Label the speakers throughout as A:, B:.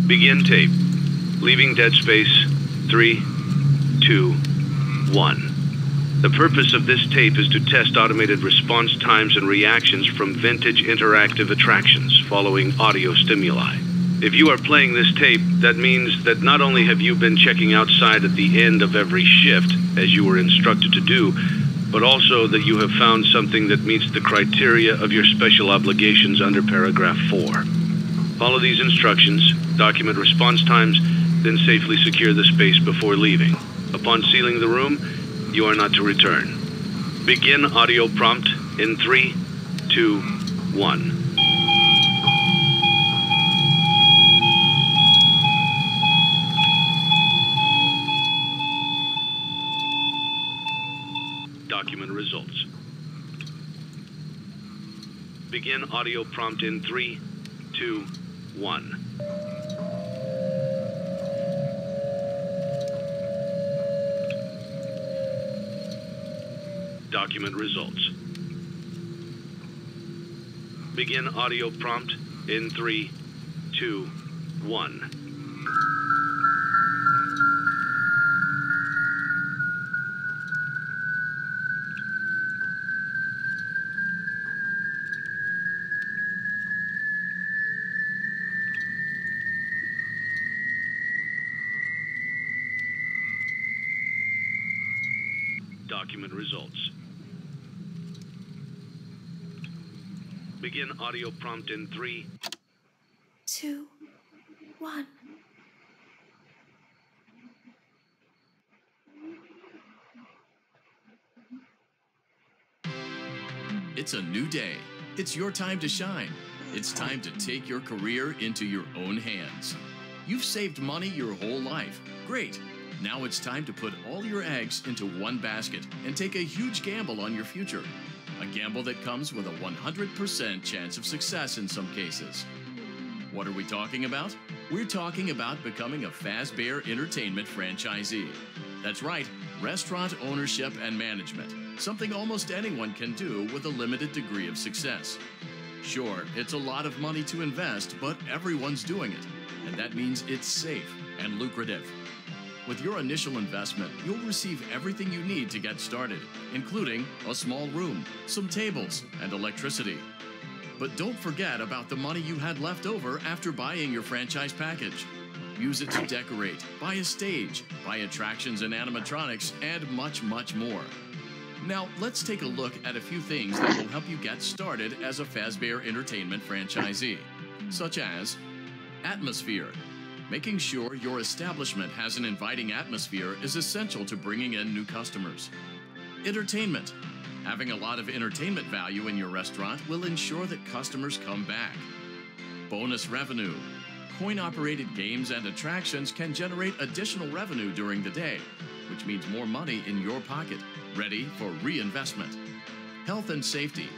A: Begin tape. Leaving dead space. 3, 2, 1. The purpose of this tape is to test automated response times and reactions from vintage interactive attractions following audio stimuli. If you are playing this tape, that means that not only have you been checking outside at the end of every shift, as you were instructed to do, but also that you have found something that meets the criteria of your special obligations under paragraph 4. Follow these instructions, document response times, then safely secure the space before leaving. Upon sealing the room, you are not to return. Begin audio prompt in 3, 2, 1. Document results. Begin audio prompt in 3, 2, 1. Document results. Begin audio prompt in 3, 2, 1. Document results. Begin audio prompt in 3,
B: 2, 1.
C: It's a new day. It's your time to shine. It's time to take your career into your own hands. You've saved money your whole life. Great. Now it's time to put all your eggs into one basket and take a huge gamble on your future. A gamble that comes with a 100% chance of success in some cases. What are we talking about? We're talking about becoming a Fazbear Entertainment franchisee. That's right, restaurant ownership and management. Something almost anyone can do with a limited degree of success. Sure, it's a lot of money to invest, but everyone's doing it. And that means it's safe and lucrative. With your initial investment, you'll receive everything you need to get started, including a small room, some tables, and electricity. But don't forget about the money you had left over after buying your franchise package. Use it to decorate, buy a stage, buy attractions and animatronics, and much, much more. Now, let's take a look at a few things that will help you get started as a Fazbear Entertainment franchisee, such as atmosphere. Making sure your establishment has an inviting atmosphere is essential to bringing in new customers. Entertainment. Having a lot of entertainment value in your restaurant will ensure that customers come back. Bonus revenue. Coin-operated games and attractions can generate additional revenue during the day, which means more money in your pocket, ready for reinvestment. Health and safety.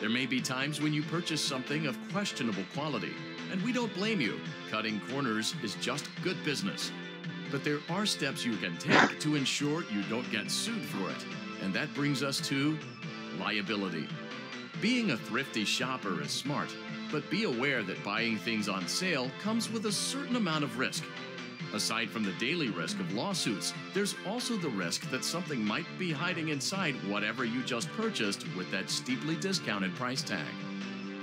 C: There may be times when you purchase something of questionable quality, and we don't blame you. Cutting corners is just good business. But there are steps you can take to ensure you don't get sued for it. And that brings us to liability. Being a thrifty shopper is smart, but be aware that buying things on sale comes with a certain amount of risk. Aside from the daily risk of lawsuits, there's also the risk that something might be hiding inside whatever you just purchased with that steeply discounted price tag.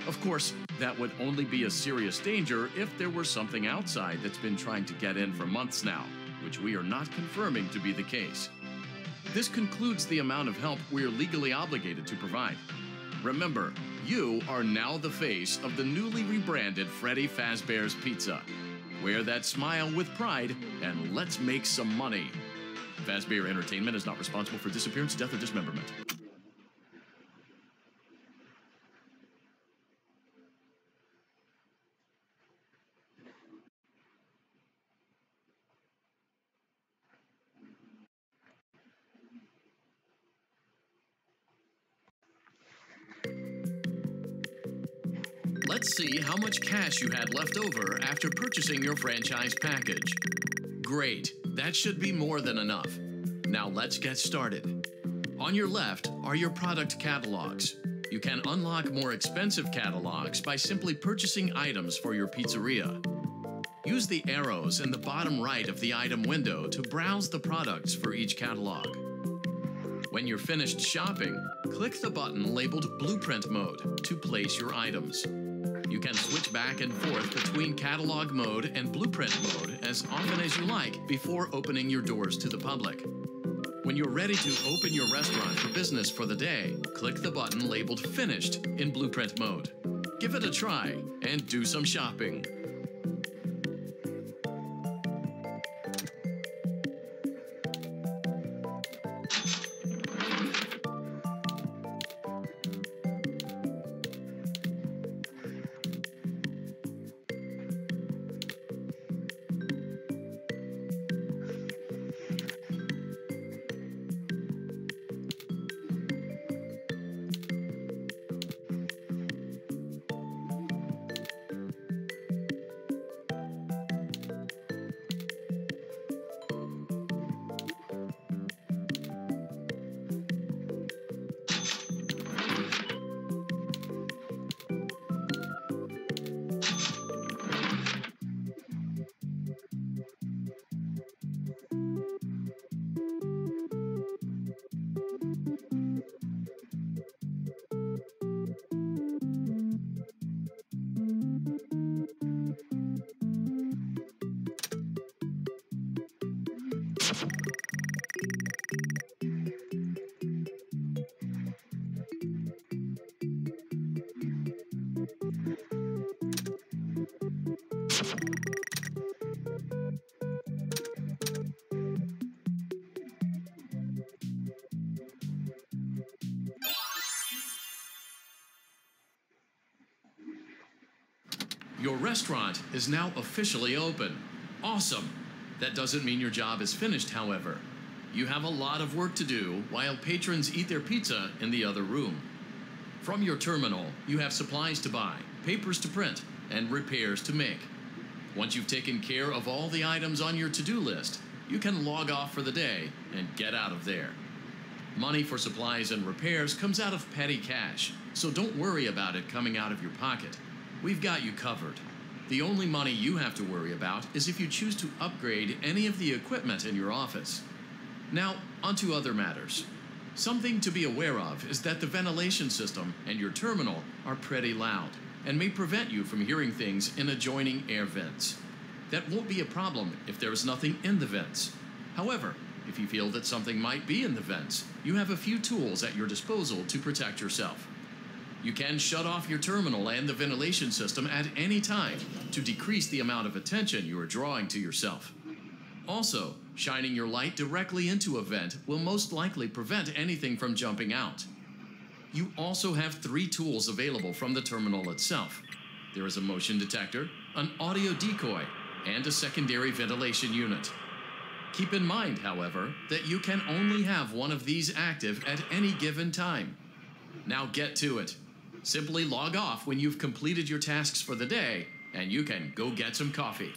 C: Of course, that would only be a serious danger if there were something outside that's been trying to get in for months now, which we are not confirming to be the case. This concludes the amount of help we're legally obligated to provide. Remember, you are now the face of the newly rebranded Freddy Fazbear's Pizza. Wear that smile with pride, and let's make some money. Fazbear Entertainment is not responsible for disappearance, death, or dismemberment. Let's see how much cash you had left over after purchasing your franchise package. Great, that should be more than enough. Now let's get started. On your left are your product catalogs. You can unlock more expensive catalogs by simply purchasing items for your pizzeria. Use the arrows in the bottom right of the item window to browse the products for each catalog. When you're finished shopping, click the button labeled Blueprint Mode to place your items. You can switch back and forth between Catalog Mode and Blueprint Mode as often as you like before opening your doors to the public. When you're ready to open your restaurant for business for the day, click the button labeled Finished in Blueprint Mode. Give it a try and do some shopping. Your restaurant is now officially open. Awesome! That doesn't mean your job is finished, however. You have a lot of work to do while patrons eat their pizza in the other room. From your terminal, you have supplies to buy, papers to print, and repairs to make. Once you've taken care of all the items on your to-do list, you can log off for the day and get out of there. Money for supplies and repairs comes out of petty cash, so don't worry about it coming out of your pocket. We've got you covered. The only money you have to worry about is if you choose to upgrade any of the equipment in your office. Now, onto other matters. Something to be aware of is that the ventilation system and your terminal are pretty loud and may prevent you from hearing things in adjoining air vents. That won't be a problem if there is nothing in the vents. However, if you feel that something might be in the vents, you have a few tools at your disposal to protect yourself. You can shut off your terminal and the ventilation system at any time to decrease the amount of attention you are drawing to yourself. Also, shining your light directly into a vent will most likely prevent anything from jumping out. You also have 3 tools available from the terminal itself. There is a motion detector, an audio decoy, and a secondary ventilation unit. Keep in mind, however, that you can only have one of these active at any given time. Now get to it. Simply log off when you've completed your tasks for the day, and you can go get some coffee.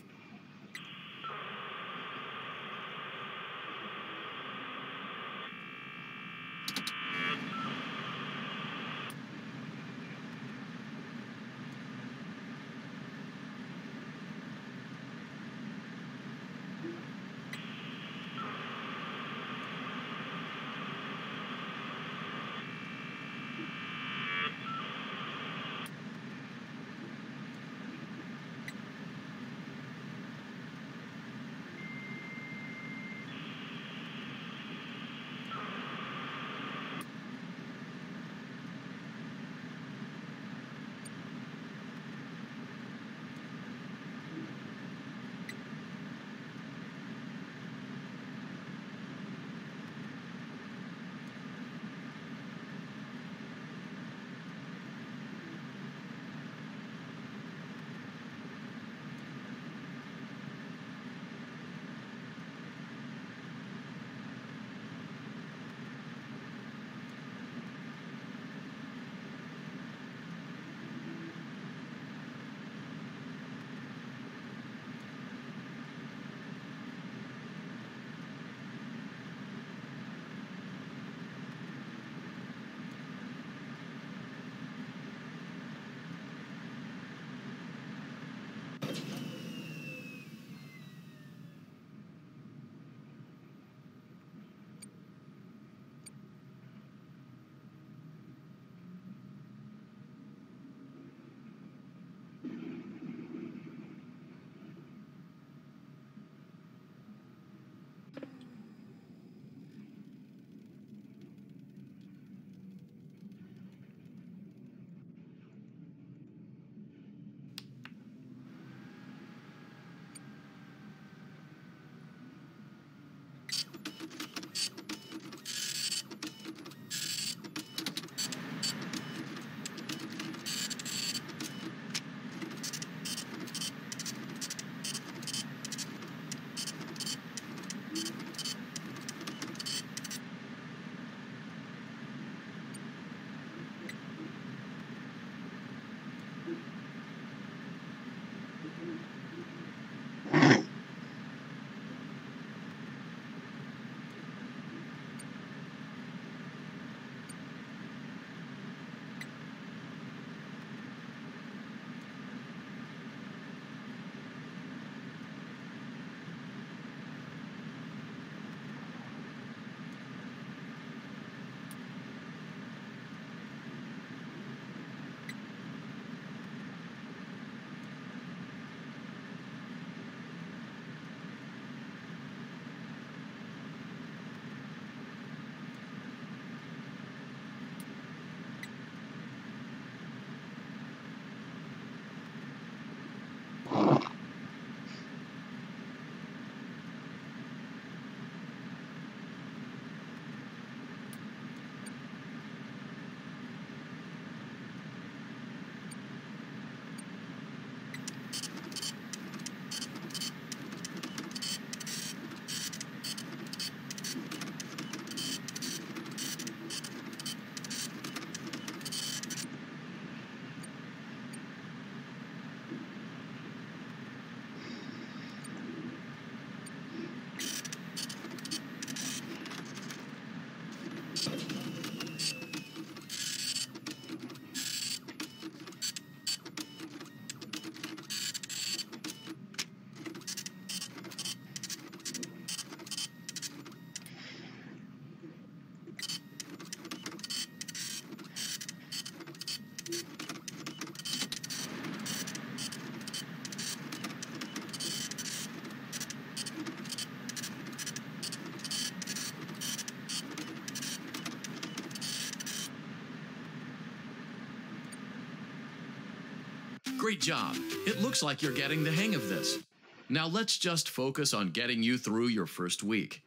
C: Great job. It looks like you're getting the hang of this. Now let's just focus on getting you through your first week.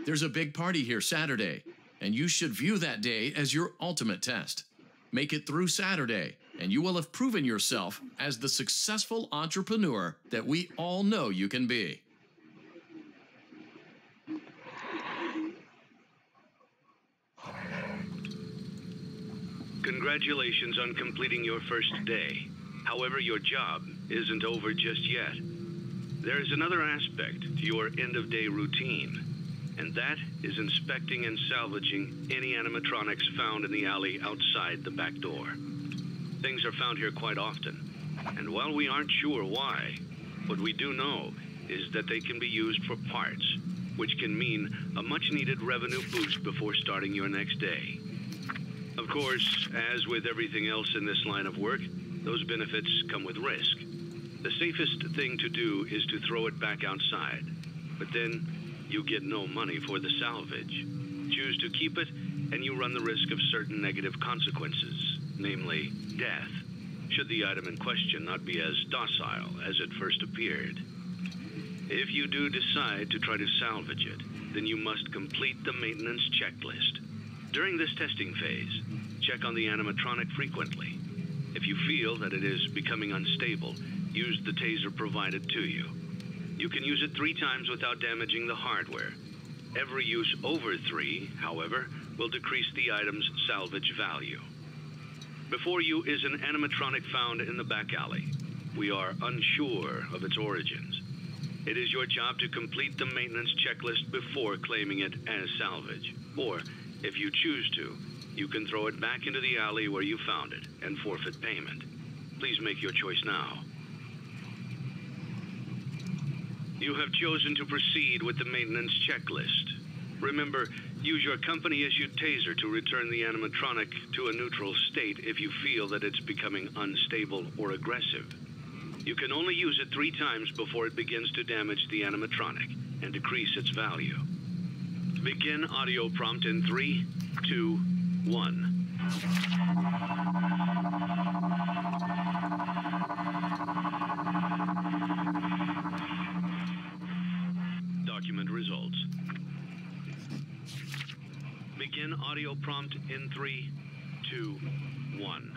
C: There's a big party here Saturday, and you should view that day as your ultimate test. Make it through Saturday, and you will have proven yourself as the successful entrepreneur that we all know you can be.
A: Congratulations on completing your first day. However, your job isn't over just yet. There is another aspect to your end-of-day routine, and that is inspecting and salvaging any animatronics found in the alley outside the back door. Things are found here quite often, and while we aren't sure why, what we do know is that they can be used for parts, which can mean a much-needed revenue boost before starting your next day. Of course, as with everything else in this line of work, those benefits come with risk. The safest thing to do is to throw it back outside, but then you get no money for the salvage. Choose to keep it, and you run the risk of certain negative consequences, namely death, should the item in question not be as docile as it first appeared. If you do decide to try to salvage it, then you must complete the maintenance checklist. During this testing phase, check on the animatronic frequently. If you feel that it is becoming unstable, use the taser provided to you. You can use it 3 times without damaging the hardware. Every use over 3, however, will decrease the item's salvage value. Before you is an animatronic found in the back alley. We are unsure of its origins. It is your job to complete the maintenance checklist before claiming it as salvage. Or, if you choose to, you can throw it back into the alley where you found it and forfeit payment. Please make your choice now. You have chosen to proceed with the maintenance checklist. Remember, use your company-issued taser to return the animatronic to a neutral state if you feel that it's becoming unstable or aggressive. You can only use it 3 times before it begins to damage the animatronic and decrease its value. Begin audio prompt in 3, 2, 1. Document results. Begin audio prompt in 3, 2, 1.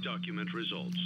A: Document results.